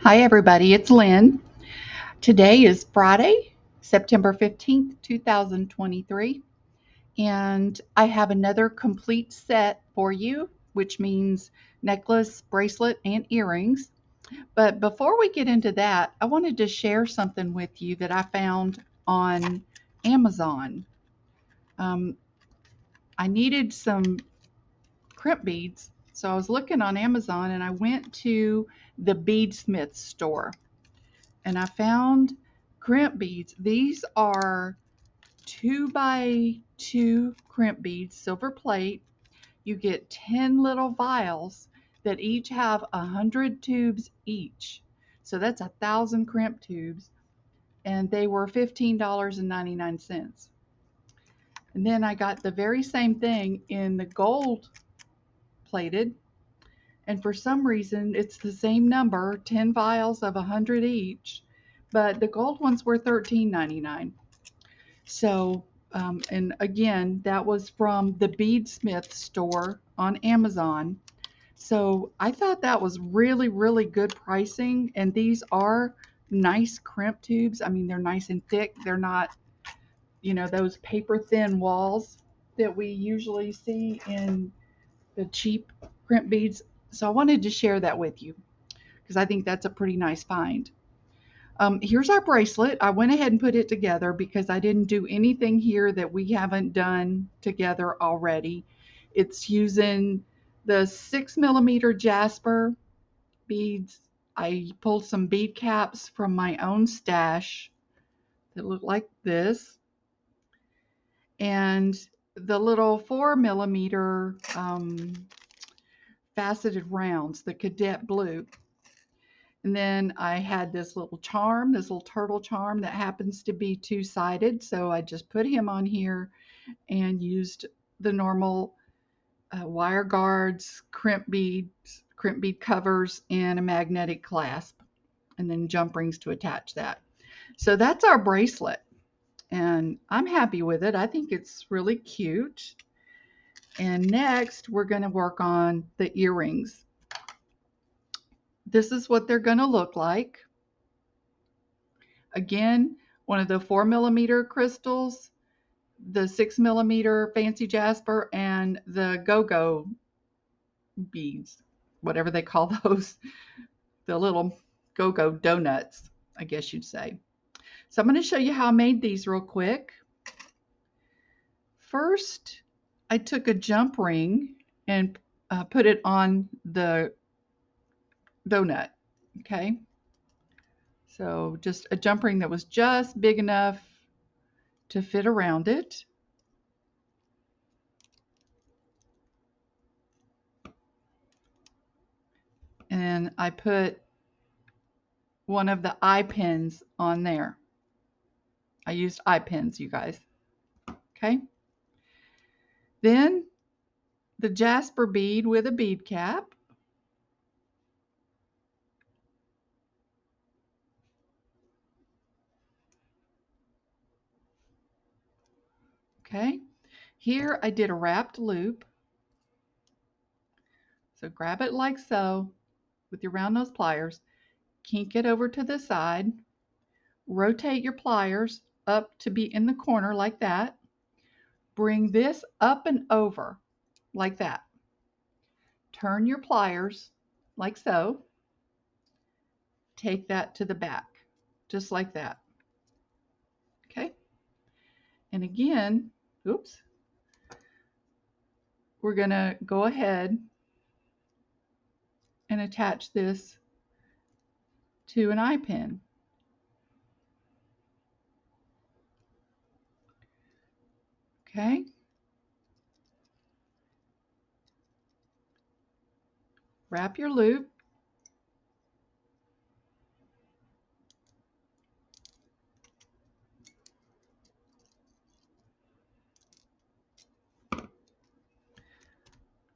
Hi everybody, it's Lynn. Today is Friday, September 15th, 2023, and I have another complete set for you, which means necklace, bracelet, and earrings. But before we get into that, I wanted to share something with you that I found on Amazon. Um, I needed some crimp beads, so I was looking on Amazon and I went to the beadsmith store. And I found crimp beads. These are 2x2 crimp beads, silver plate. You get 10 little vials that each have 100 tubes each. So that's 1,000 crimp tubes. And they were $15.99. And then I got the very same thing in the gold plated. And for some reason, it's the same number, 10 vials of 100 each, but the gold ones were $13.99. So, and again, that was from the Beadsmith store on Amazon. So I thought that was really, really good pricing. And these are nice crimp tubes. I mean, they're nice and thick. They're not, those paper thin walls that we usually see in the cheap crimp beads. So I wanted to share that with you because I think that's a pretty nice find. Here's our bracelet. I went ahead and put it together because I didn't do anything here that we haven't done together already. It's using the 6 millimeter Jasper beads. I pulled some bead caps from my own stash that look like this, and the little 4 millimeter faceted rounds, the cadet blue. And then I had this little charm, this little turtle charm that happens to be two-sided. So I just put him on here and used the normal wire guards, crimp bead covers, and a magnetic clasp, and then jump rings to attach that. So that's our bracelet, and I'm happy with it. I think it's really cute. And next, we're going to work on the earrings. This is what they're going to look like. Again, one of the 4 millimeter crystals, the 6 millimeter Fancy Jasper, and the go-go beads, whatever they call those, the little go-go donuts, I guess you'd say. So I'm going to show you how I made these real quick. First, I took a jump ring and put it on the donut, okay? So just a jump ring that was just big enough to fit around it. And I put one of the eye pins on there. I used eye pins, you guys. Okay. Then the Jasper bead with a bead cap. Okay. Here I did a wrapped loop. So grab it like so with your round nose pliers, kink it over to the side, rotate your pliers up to be in the corner like that. Bring this up and over like that. Turn your pliers like so. Take that to the back, just like that. Okay. And again, oops, we're going to go ahead and attach this to an eye pin. Okay. Wrap your loop.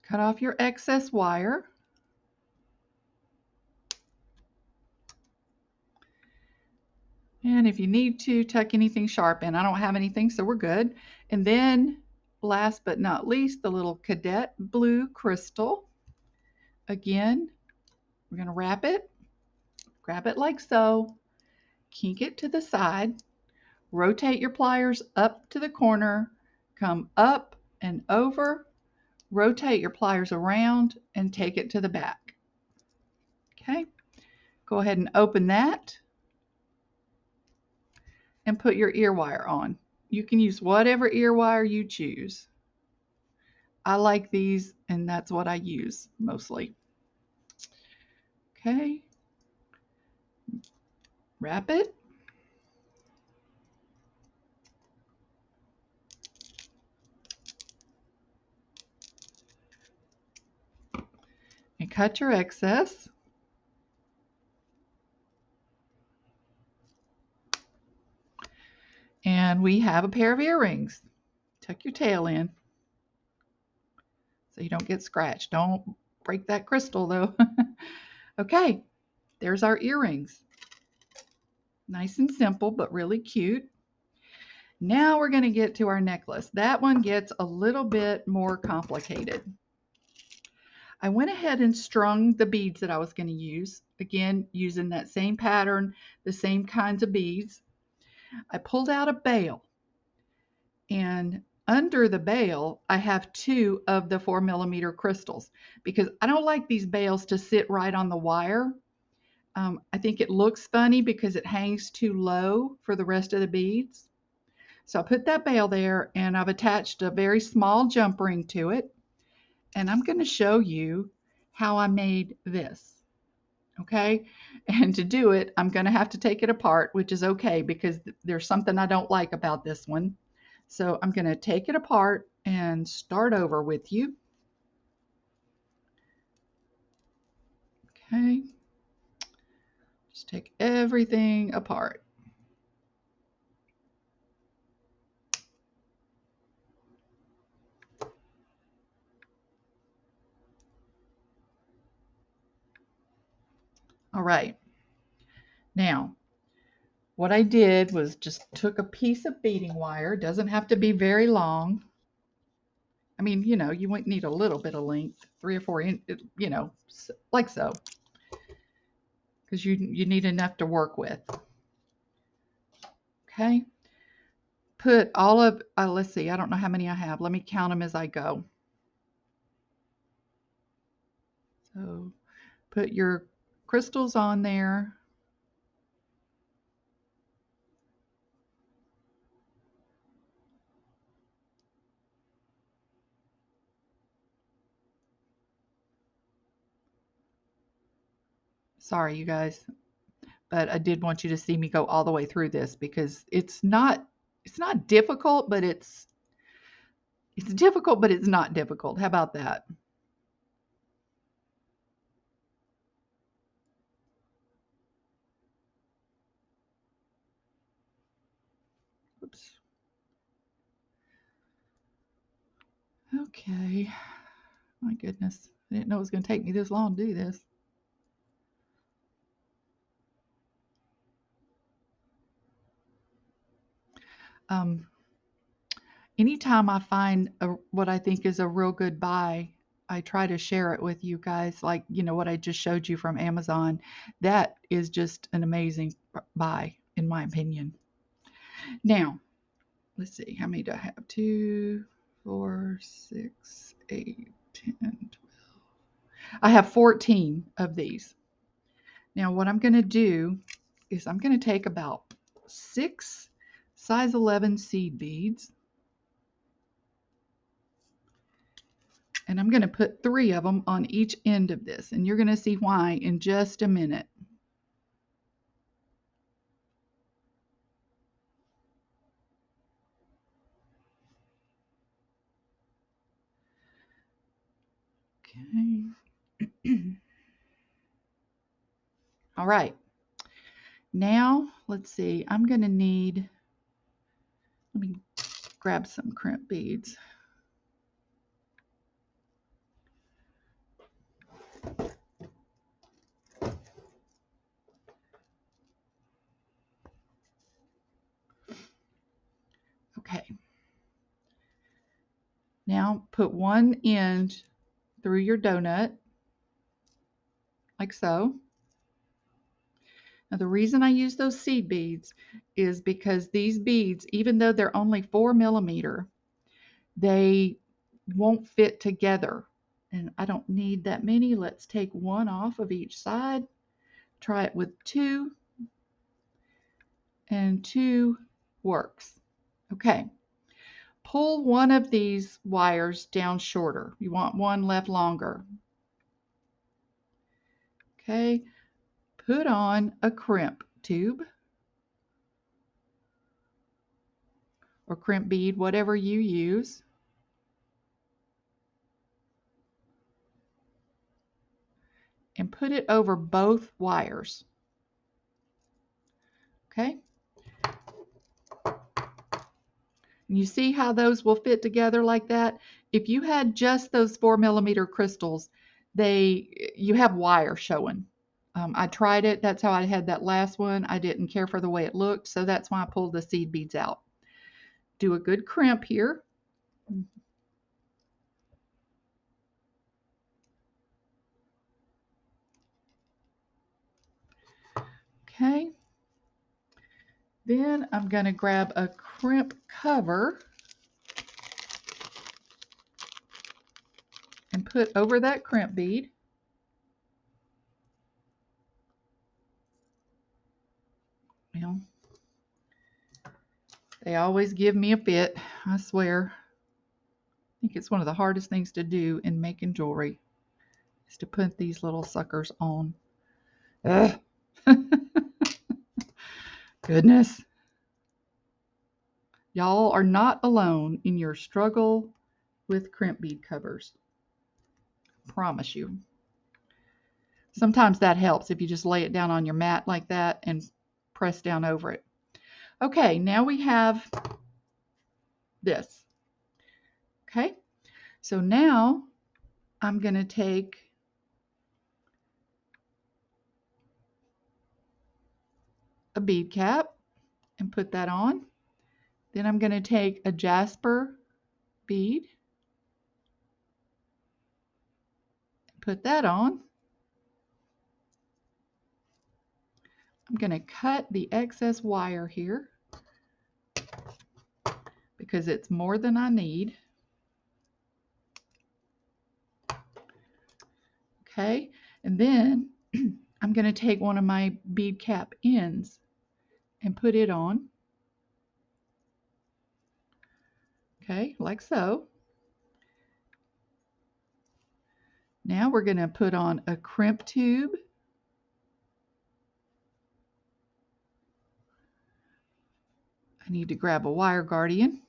Cut off your excess wire. And if you need to, tuck anything sharp in. I don't have anything, so we're good. And then, last but not least, the little cadet blue crystal. Again, we're going to wrap it grab it like so, kink it to the side, rotate your pliers up to the corner, come up and over, rotate your pliers around, and take it to the back. Okay, go ahead and open that and put your ear wire on. You can use whatever ear wire you choose. I like these, and that's what I use mostly. Okay, wrap it. And cut your excess. And we have a pair of earrings. Tuck your tail in so you don't get scratched. Don't break that crystal though. Okay, there's our earrings. Nice and simple, but really cute. Now we're going to get to our necklace. That one gets a little bit more complicated. I went ahead and strung the beads that I was going to use. Again, using that same pattern, the same kinds of beads. I pulled out a bail, and under the bail, I have 2 of the 4mm crystals because I don't like these bails to sit right on the wire. I think it looks funny because it hangs too low for the rest of the beads. So I put that bail there, and I've attached a very small jump ring to it. And I'm going to show you how I made this. Okay, and to do it, I'm going to have to take it apart, which is okay because there's something I don't like about this one. So I'm going to take it apart and start over with you. Okay, just take everything apart. All right, now what I did was just took a piece of beading wire. Doesn't have to be very long. I mean, you know, you might need a little bit of length, 3 or 4 inches, you know, like so, because you need enough to work with. Okay, put all of, let's see, I don't know how many I have. Let me count them as I go. So put your crystals on there. Sorry, you guys, but I did want you to see me go all the way through this because it's not difficult, but it's difficult, but it's not difficult. How about that? Oops. Okay. My goodness. I didn't know it was going to take me this long to do this. Um, Anytime I find what I think is a real good buy, I try to share it with you guys. Like, you know, what I just showed you from Amazon. That is just an amazing buy, in my opinion. Now, let's see. How many do I have? 2, 4, 6, 8, 10, 12. I have 14 of these. Now, what I'm going to do is I'm going to take about 6 size 11 seed beads, and I'm going to put 3 of them on each end of this, and you're going to see why in just a minute. Okay. All right. Now, let's see. I'm going to need, let me grab some crimp beads. Okay. Now put one end through your donut, like so. Now, the reason I use those seed beads is because these beads, even though they're only 4 millimeter, they won't fit together. And I don't need that many. Let's take one off of each side. Try it with 2, and 2 works. Okay. Pull one of these wires down shorter. You want one left longer. Okay. Put on a crimp tube or crimp bead, whatever you use. And put it over both wires. Okay? And you see how those will fit together like that? If you had just those 4 millimeter crystals, you have wire showing. I tried it. That's how I had that last one. I didn't care for the way it looked, so that's why I pulled the seed beads out. Do a good crimp here. Okay. Then I'm going to grab a crimp cover and put over that crimp bead. Well, they always give me a fit, I swear. I think it's one of the hardest things to do in making jewelry is to put these little suckers on. Ugh. Goodness. Y'all are not alone in your struggle with crimp bead covers. Promise you. Sometimes that helps if you just lay it down on your mat like that and press down over it. Okay, now we have this. Okay, so now I'm going to take a bead cap and put that on. Then I'm going to take a Jasper bead, put that on. I'm going to cut the excess wire here because it's more than I need. Okay, and then I'm going to take one of my bead cap ends and put it on. Okay, like so. Now we're going to put on a crimp tube. I need to grab a wire guardian.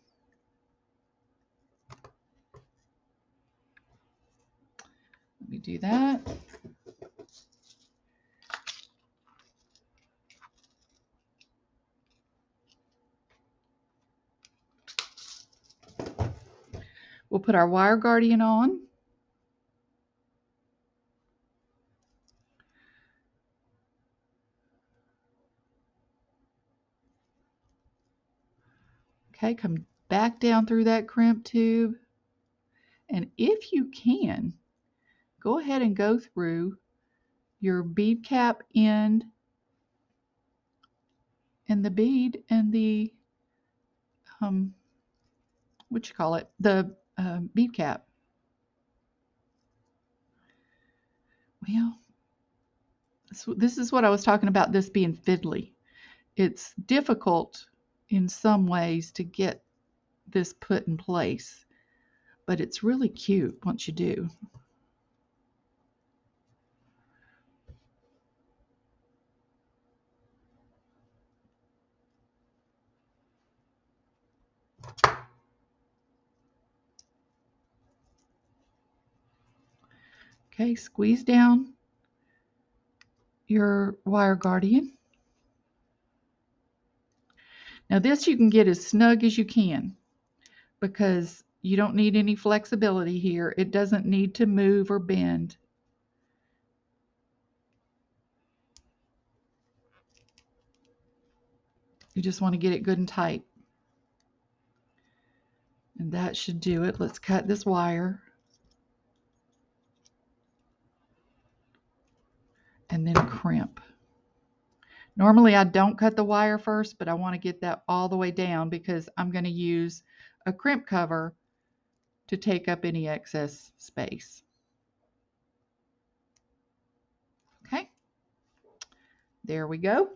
Let me do that. We'll put our wire guardian on. Okay, come back down through that crimp tube. And if you can, go ahead and go through your bead cap end and the bead and the, the bead cap. Well, this is what I was talking about, this being fiddly. It's difficult in some ways to get this put in place, but it's really cute once you do. Okay, squeeze down your wire guardian. Now this you can get as snug as you can because you don't need any flexibility here. It doesn't need to move or bend. You just want to get it good and tight. And that should do it. Let's cut this wire. And then crimp. Normally I don't cut the wire first, but I want to get that all the way down because I'm going to use a crimp cover to take up any excess space. Okay, there we go.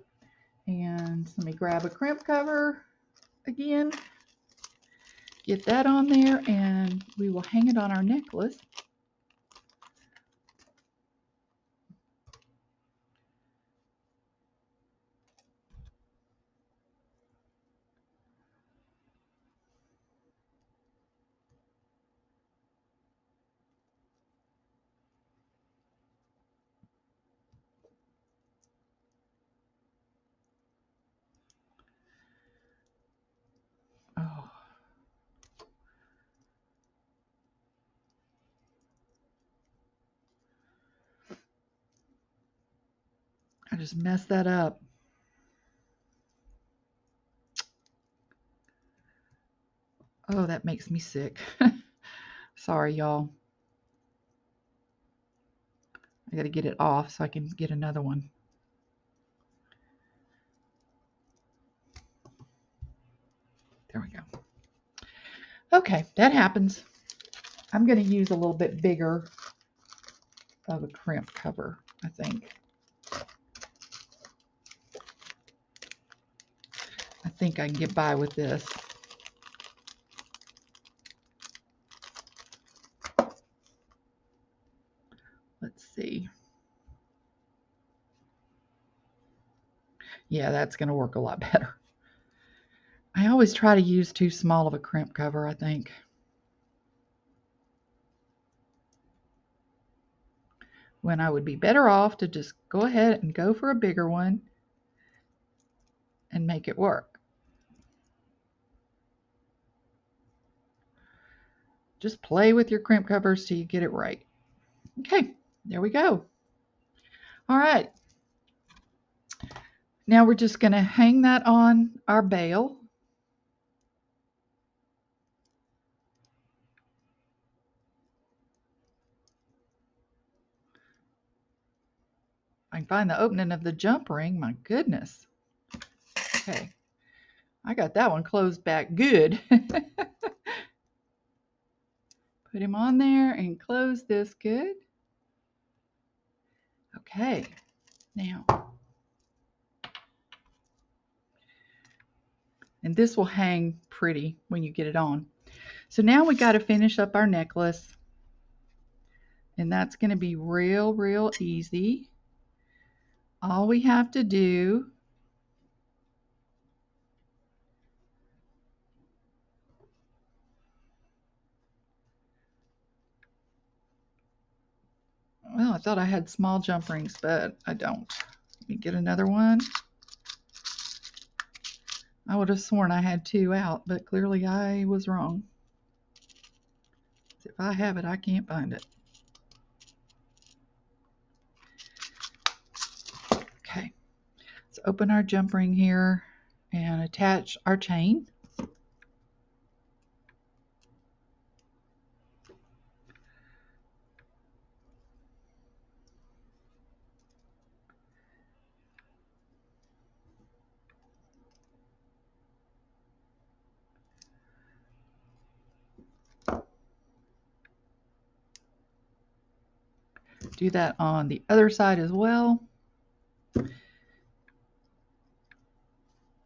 And let me grab a crimp cover again, get that on there, and we will hang it on our necklace. Oh, I just messed that up. Oh, that makes me sick. Sorry, y'all. I got to get it off so I can get another one. There we go. Okay, that happens. I'm going to use a little bit bigger of a crimp cover, I think. I think I can get by with this. Let's see. Yeah, that's going to work a lot better. I always try to use too small of a crimp cover, I think. When I would be better off to just go ahead and go for a bigger one and make it work. Just play with your crimp covers till you get it right. Okay, there we go. All right. Now we're just going to hang that on our bail. I can find the opening of the jump ring. My goodness. Okay. I got that one closed back good. Put him on there and close this good. Okay. Now. And this will hang pretty when you get it on. So now we got to finish up our necklace. And that's going to be real easy. All we have to do well, I thought I had small jump rings, but I don't. Let me get another one. I would have sworn I had two out, but clearly I was wrong. If I have it, I can't find it. Okay, let's open our jump ring here and attach our chain. Do that on the other side as well.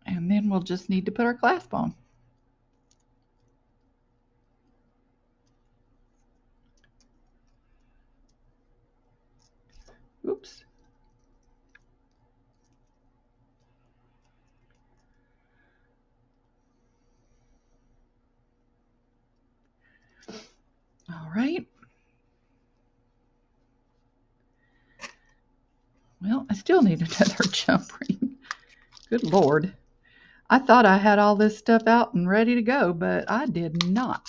And then we'll just need to put our clasp on. Oops. All right. Well, I still need another jump ring. Good Lord. I thought I had all this stuff out and ready to go, but I did not.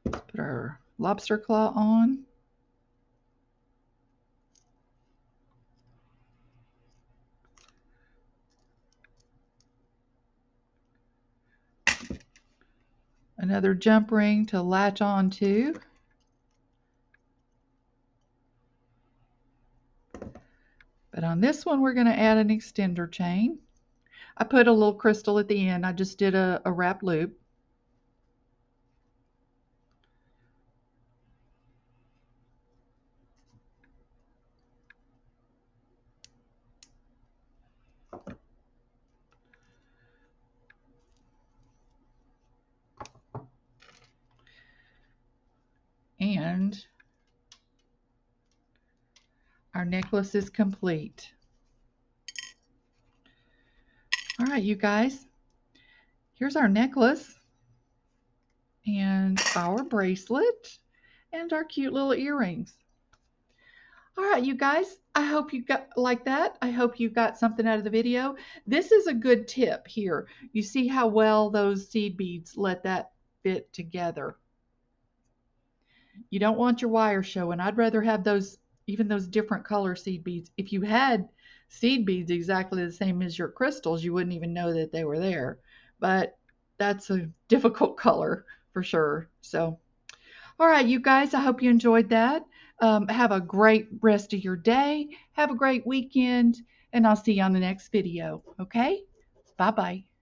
Let's put our lobster claw on. Another jump ring to latch on to. But on this one, we're going to add an extender chain. I put a little crystal at the end. I just did a wrap loop. And our necklace is complete. All right, you guys, here's our necklace and our bracelet and our cute little earrings. All right, you guys, I hope you got like that. I hope you got something out of the video. This is a good tip here. You see how well those seed beads let that fit together. You don't want your wire showing. I'd rather have those, even those different color seed beads. If you had seed beads exactly the same as your crystals, you wouldn't even know that they were there. But that's a difficult color for sure. So, all right, you guys, I hope you enjoyed that. Have a great rest of your day. Have a great weekend, and I'll see you on the next video. Okay? Bye-bye.